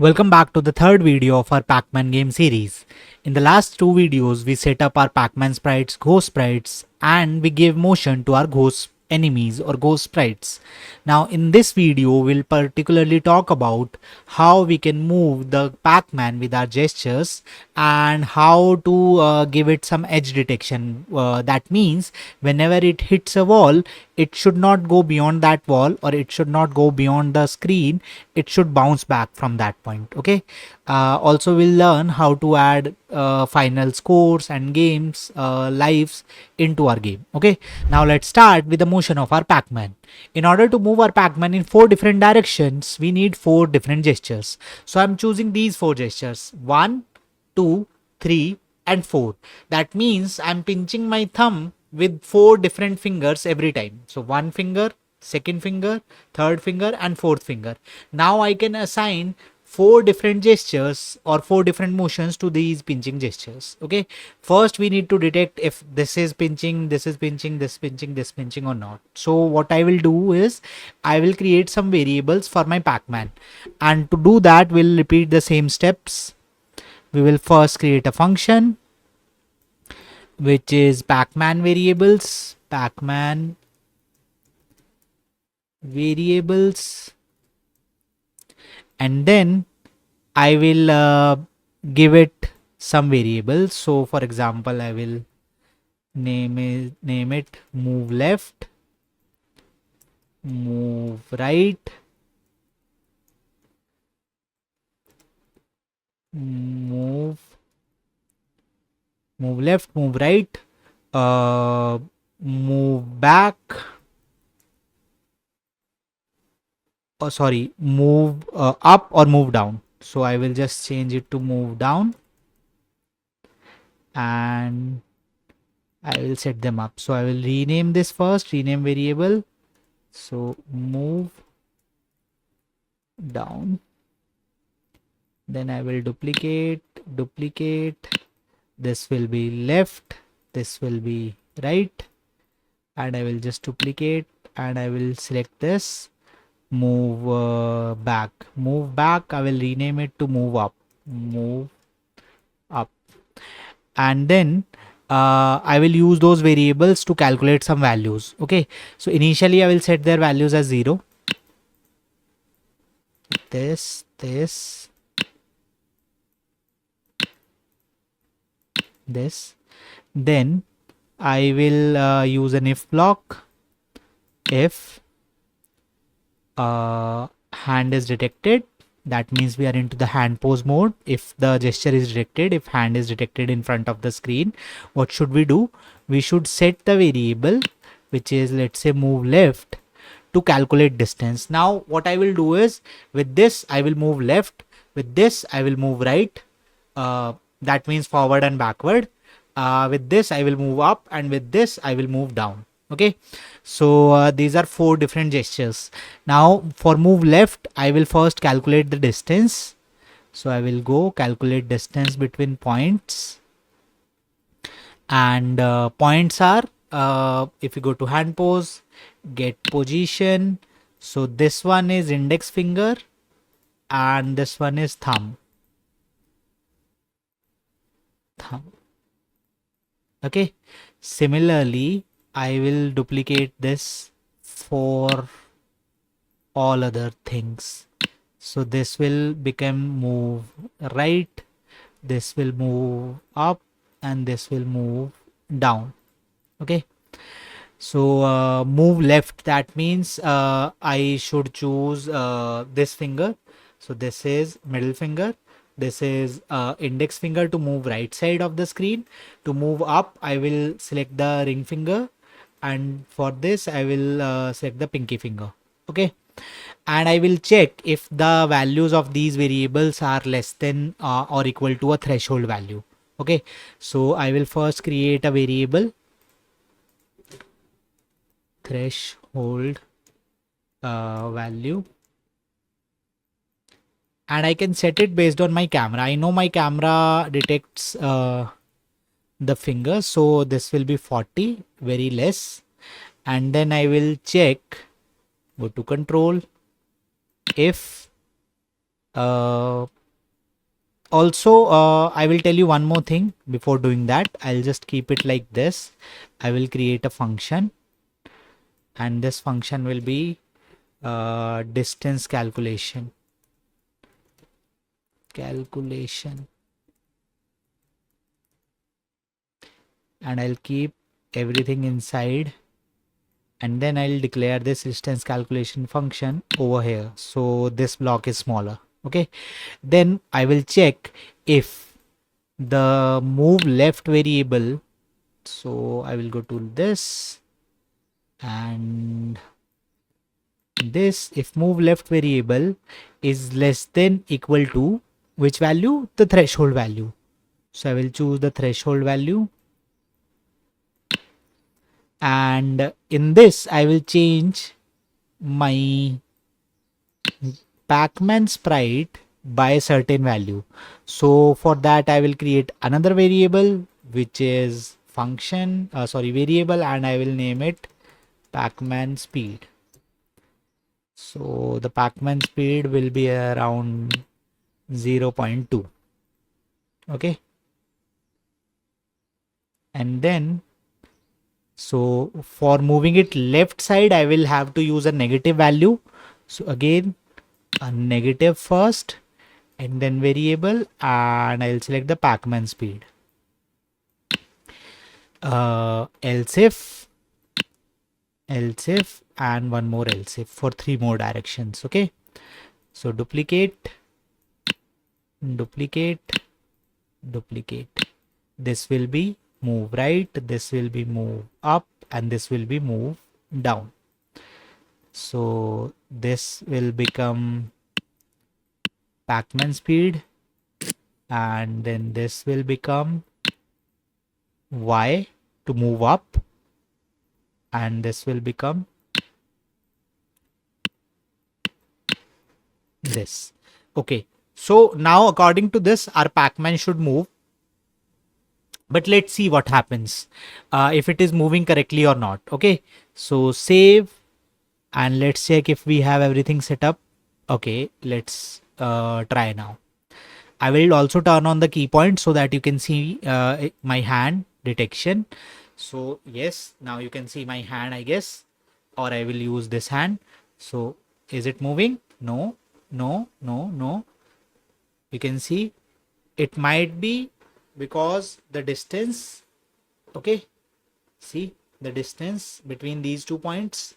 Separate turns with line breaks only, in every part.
Welcome back to the third video of our Pac-Man game series. In the last two videos, we set up our Pac-Man sprites, ghost sprites, and we gave motion to our ghost enemies or ghost sprites. Now in this video, we'll particularly talk about how we can move the Pac-Man with our gestures and how to give it some edge detection. That means whenever it hits a wall, it should not go beyond that wall or it should not go beyond the screen. It should bounce back from that point. Okay. Also we'll learn how to add final scores and games lives into our game. Okay, now let's start with the motion of our Pac-Man. In order to move our Pac-Man in 4 different directions, we need 4 different gestures. So I'm choosing these 4 gestures: 1, 2, 3 and 4. That means I'm pinching my thumb with 4 different fingers every time. So one finger, second finger, third finger and fourth finger. Now I can assign 4 different gestures or 4 different motions to these pinching gestures. Okay, first we need to detect if this is pinching, this is pinching, this pinching, this pinching or not. So what I will do is I will create some variables for my Pac-Man, and to do that we'll repeat the same steps. We will first create a function which is Pac-Man variables, Pac-Man variables, and then I will give it some variables. So for example, I will name it move left, move right, move left, move right, move back, or sorry, move up or move down. So I will just change it to move down and I will set them up. So I will rename this first, rename variable. So move down, then I will duplicate, this will be left, this will be right, and I will just duplicate and I will select this, move back, I will rename it to move up, and then I will use those variables to calculate some values. Okay, so initially I will set their values as 0, this, this. Then I will use an if block. If hand is detected, that means we are into the hand pose mode. If the gesture is detected, if hand is detected in front of the screen, what should we do? We should set the variable which is, let's say, move left, to calculate distance. Now what I will do is, with this I will move left, with this I will move right, that means forward and backward. With this I will move up, and with this I will move down. Okay, so these are 4 different gestures. Now for move left, I will first calculate the distance. So I will go calculate distance between points, and points are, if you go to hand pose, get position. So this one is index finger and this one is thumb. Okay, similarly I will duplicate this for all other things. So this will become move right, this will move up, and this will move down. Okay, so move left, that means I should choose this finger. So this is middle finger, this is index finger to move right side of the screen. To move up, I will select the ring finger, and for this I will select the pinky finger. Okay, and I will check if the values of these variables are less than or equal to a threshold value. Okay, so I will first create a variable, threshold value, and I can set it based on my camera. I know my camera detects the finger, so this will be 40, very less. And then I will check, go to control, if, Uh, Also, I will tell you one more thing before doing that. I'll just keep it like this. I will create a function, and this function will be distance calculation, and I'll keep everything inside, and then I'll declare this distance calculation function over here. So this block is smaller. Okay. Then I will check if the move left variable. So I will go to this and this, if move left variable is less than equal to which value? The threshold value. So I will choose the threshold value, and in this I will change my Pacman sprite by a certain value. So for that I will create another variable which is variable, and I will name it Pacman speed. So the Pacman speed will be around 0.2. Okay. And then, so for moving it left side, I will have to use a negative value. So again, a negative first, and then variable, and I'll select the Pacman speed. Else if, and one more else if for 3 more directions. Okay. So duplicate, this will be move right, this will be move up, and this will be move down. So this will become Pacman speed, and then this will become Y to move up, and this will become this. Okay. So now according to this, our Pacman should move. But let's see what happens if it is moving correctly or not. Okay. So save, and let's check if we have everything set up. Okay. Let's try now. I will also turn on the key point so that you can see my hand detection. So yes, now you can see my hand, I guess, or I will use this hand. So is it moving? No, no, no, no. You can see it might be because the distance. Okay. See the distance between these 2 points.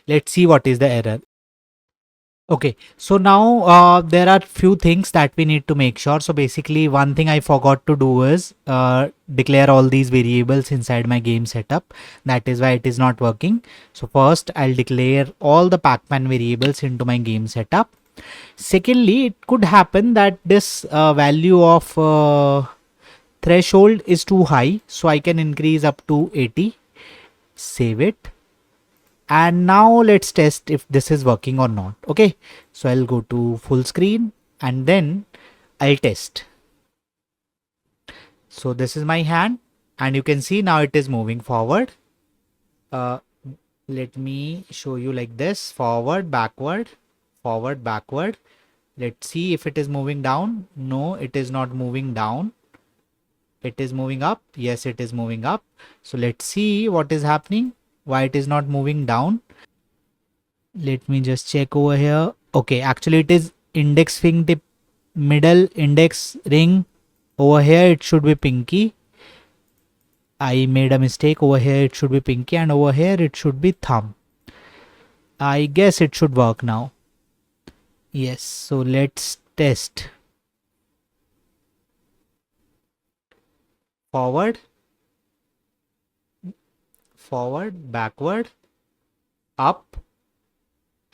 Let's see what is the error. Okay, so now there are few things that we need to make sure. So basically one thing I forgot to do is declare all these variables inside my game setup. That is why it is not working. So first I'll declare all the Pacman variables into my game setup. Secondly, it could happen that this value of threshold is too high. So I can increase up to 80. Save it. And now let's test if this is working or not. Okay, so I'll go to full screen and then I'll test. So this is my hand, and you can see now it is moving forward. Let me show you like this: forward, backward, forward, backward. Let's see if it is moving down. No, it is not moving down. It is moving up. Yes, it is moving up. So let's see what is happening, why it is not moving down. Let me just check over here. Okay, actually it is index fingertip, middle index ring. Over here it should be pinky. I made a mistake. Over here it should be pinky, and over here it should be thumb. I guess it should work now. Yes, so let's test. Forward, backward, up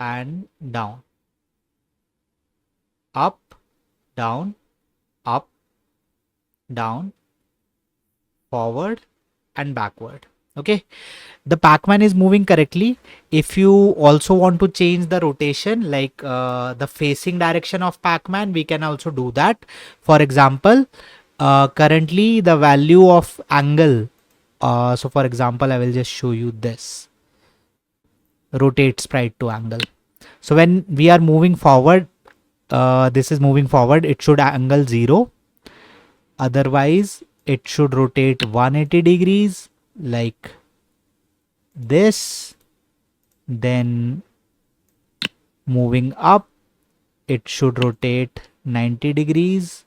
and down. Up, down, up, down, forward and backward. Okay, the Pacman is moving correctly. If you also want to change the rotation, like the facing direction of Pacman, we can also do that. For example, currently the value of angle, so for example I will just show you this: rotate sprite to angle. So when we are moving forward, this is moving forward, it should angle 0. Otherwise, it should rotate 180 degrees like this. Then moving up, it should rotate 90 degrees.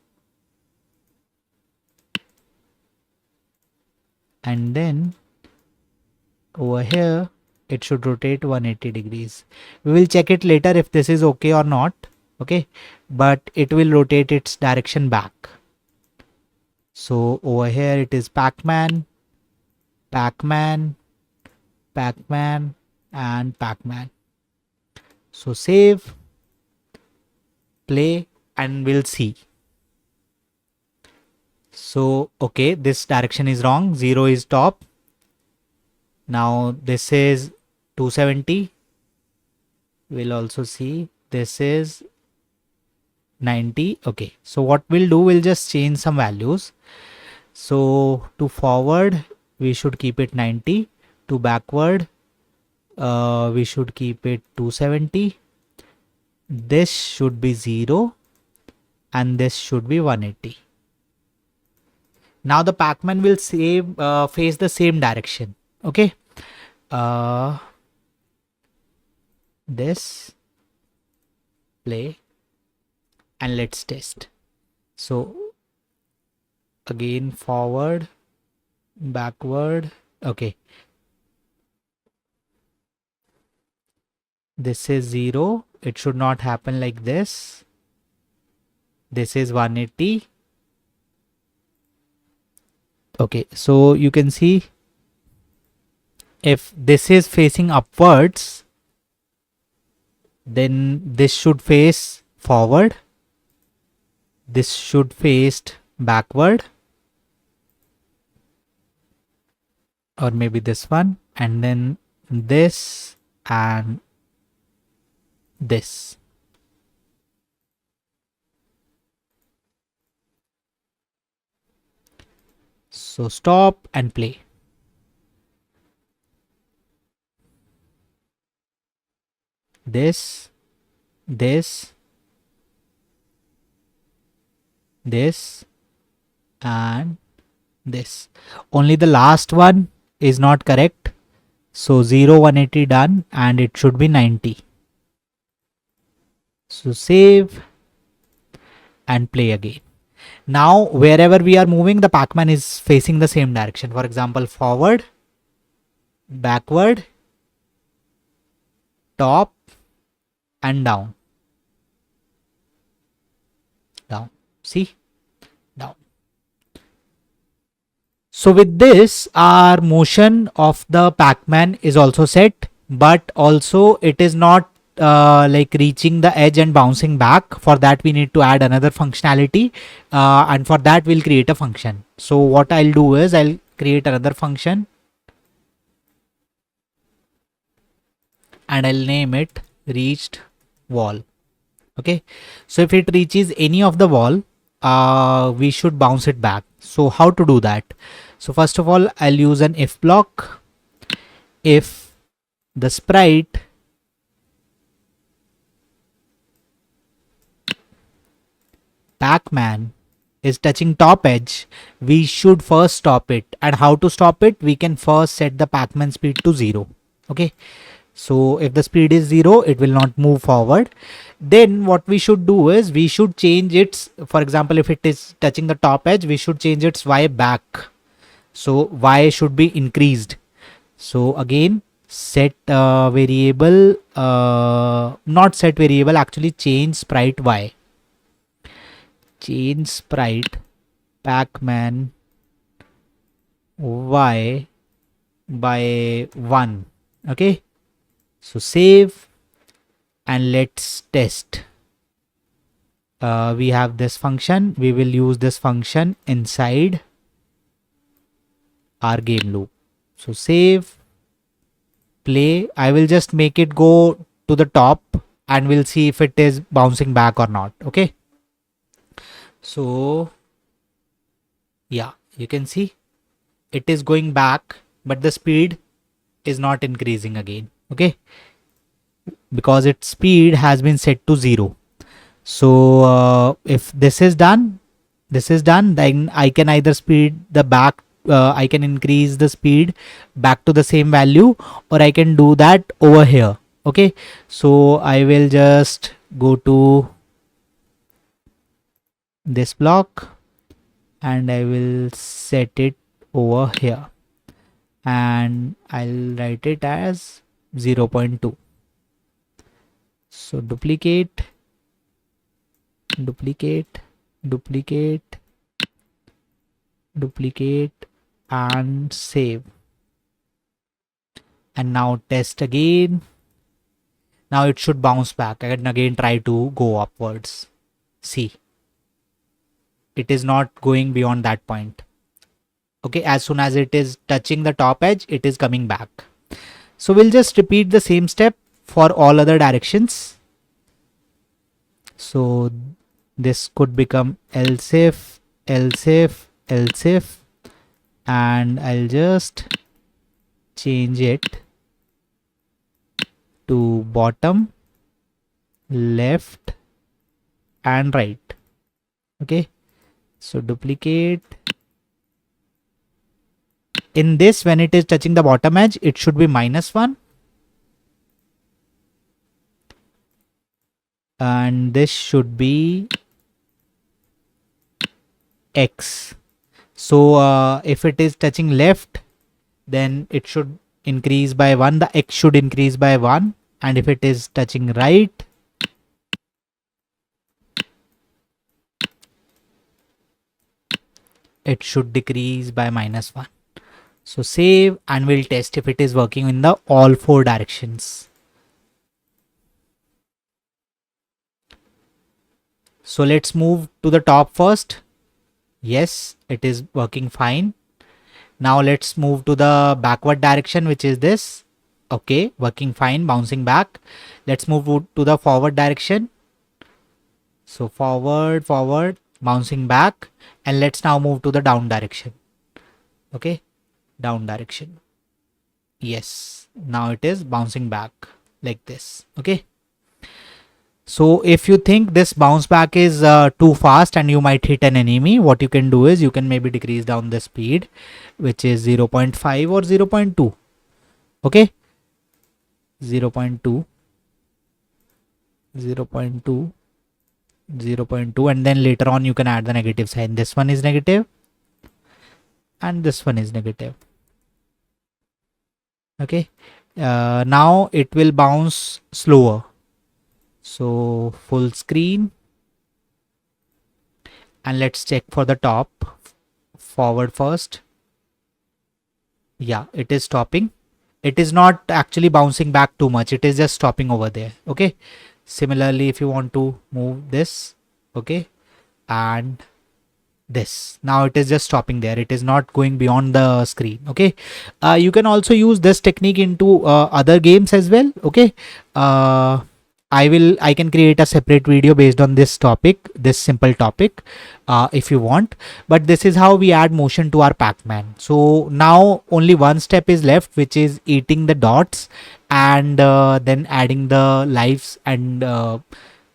And then over here, it should rotate 180 degrees. We will check it later if this is okay or not. Okay, but it will rotate its direction back. So over here it is Pacman, Pacman, Pacman, and Pacman. So save, play, and we'll see. So okay, this direction is wrong. 0 is top. Now this is 270. We'll also see this is 90. Okay, so what we'll do, we'll just change some values. So to forward, we should keep it 90. To backward, we should keep it 270. This should be 0 and this should be 180. Now the Pacman will face the same direction. Okay. This, play, and let's test. So again, forward, backward. Okay. This is 0. It should not happen like this. This is 180. Okay, so you can see if this is facing upwards, then this should face forward. This should face backward. Or maybe this one. And then this and this. So stop and play. This, this, this, and this. Only the last one is not correct. So 0, 180 done, and it should be 90. So save and play again. Now wherever we are moving, the Pacman is facing the same direction. For example, forward, backward, top, and down. Down. See? Down. So with this, our motion of the Pacman is also set, but also it is not like reaching the edge and bouncing back. For that we need to add another functionality, and for that we'll create a function. So what I'll do is I'll create another function and I'll name it reached wall. Okay, so if it reaches any of the wall, we should bounce it back. So how to do that? So first of all, I'll use an if block. If the sprite Pacman is touching top edge, we should first stop it. And how to stop it? We can first set the Pacman speed to 0. Okay, so if the speed is 0, it will not move forward. Then what we should do is we should change its, for example, if it is touching the top edge, we should change its y back. So y should be increased. So again, set variable, not set variable, actually change sprite y. Change sprite Pacman y by 1. Okay, so save and let's test. We have this function. We will use this function inside our game loop. So save, play. I will just make it go to the top and we'll see if it is bouncing back or not. Okay, so yeah, you can see it is going back, but the speed is not increasing again. Okay, because its speed has been set to 0. So if this is done, then I can either speed the back, I can increase the speed back to the same value, or I can do that over here. Okay, so I will just go to this block and I will set it over here, and I'll write it as 0.2. So duplicate, duplicate, duplicate, duplicate, and save. And now test again. Now it should bounce back and again try to go upwards. See, it is not going beyond that point. Okay, as soon as it is touching the top edge, it is coming back. So we'll just repeat the same step for all other directions. So this could become else if, else if, else if, and I'll just change it to bottom, left, and right. Okay, so duplicate. In this, when it is touching the bottom edge, it should be -1, and this should be X. So if it is touching left, then it should increase by 1, the X should increase by 1, and if it is touching right, it should decrease by -1. So save, and we'll test if it is working in the all 4 directions. So let's move to the top first. Yes, it is working fine. Now let's move to the backward direction, which is this. Okay, working fine, bouncing back. Let's move to the forward direction. So forward, forward, bouncing back. And let's now move to the down direction. Okay, down direction. Yes, now it is bouncing back like this. Okay. So if you think this bounce back is too fast and you might hit an enemy, what you can do is you can maybe decrease down the speed, which is 0.5 or 0.2. Okay, 0.2, 0.2, 0.2, and then later on you can add the negative sign. This one is negative and this one is negative. Okay, now it will bounce slower. So full screen, and let's check for the top. Forward first. Yeah, it is stopping. It is not actually bouncing back too much. It is just stopping over there. Okay. Similarly, if you want to move this, okay, and this, now it is just stopping there. It is not going beyond the screen. Okay. You can also use this technique into other games as well. Okay. I can create a separate video based on this topic, this simple topic, if you want. But this is how we add motion to our Pac-Man. So now only one step is left, which is eating the dots and then adding the lives and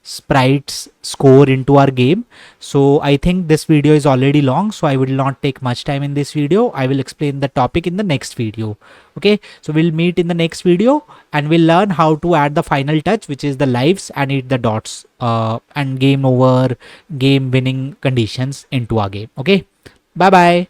sprites score into our game. So I think this video is already long, so I will not take much time in this video. I will explain the topic in the next video. Okay, so we'll meet in the next video and we'll learn how to add the final touch, which is the lives and eat the dots and game over, game winning conditions into our game. Okay, bye bye.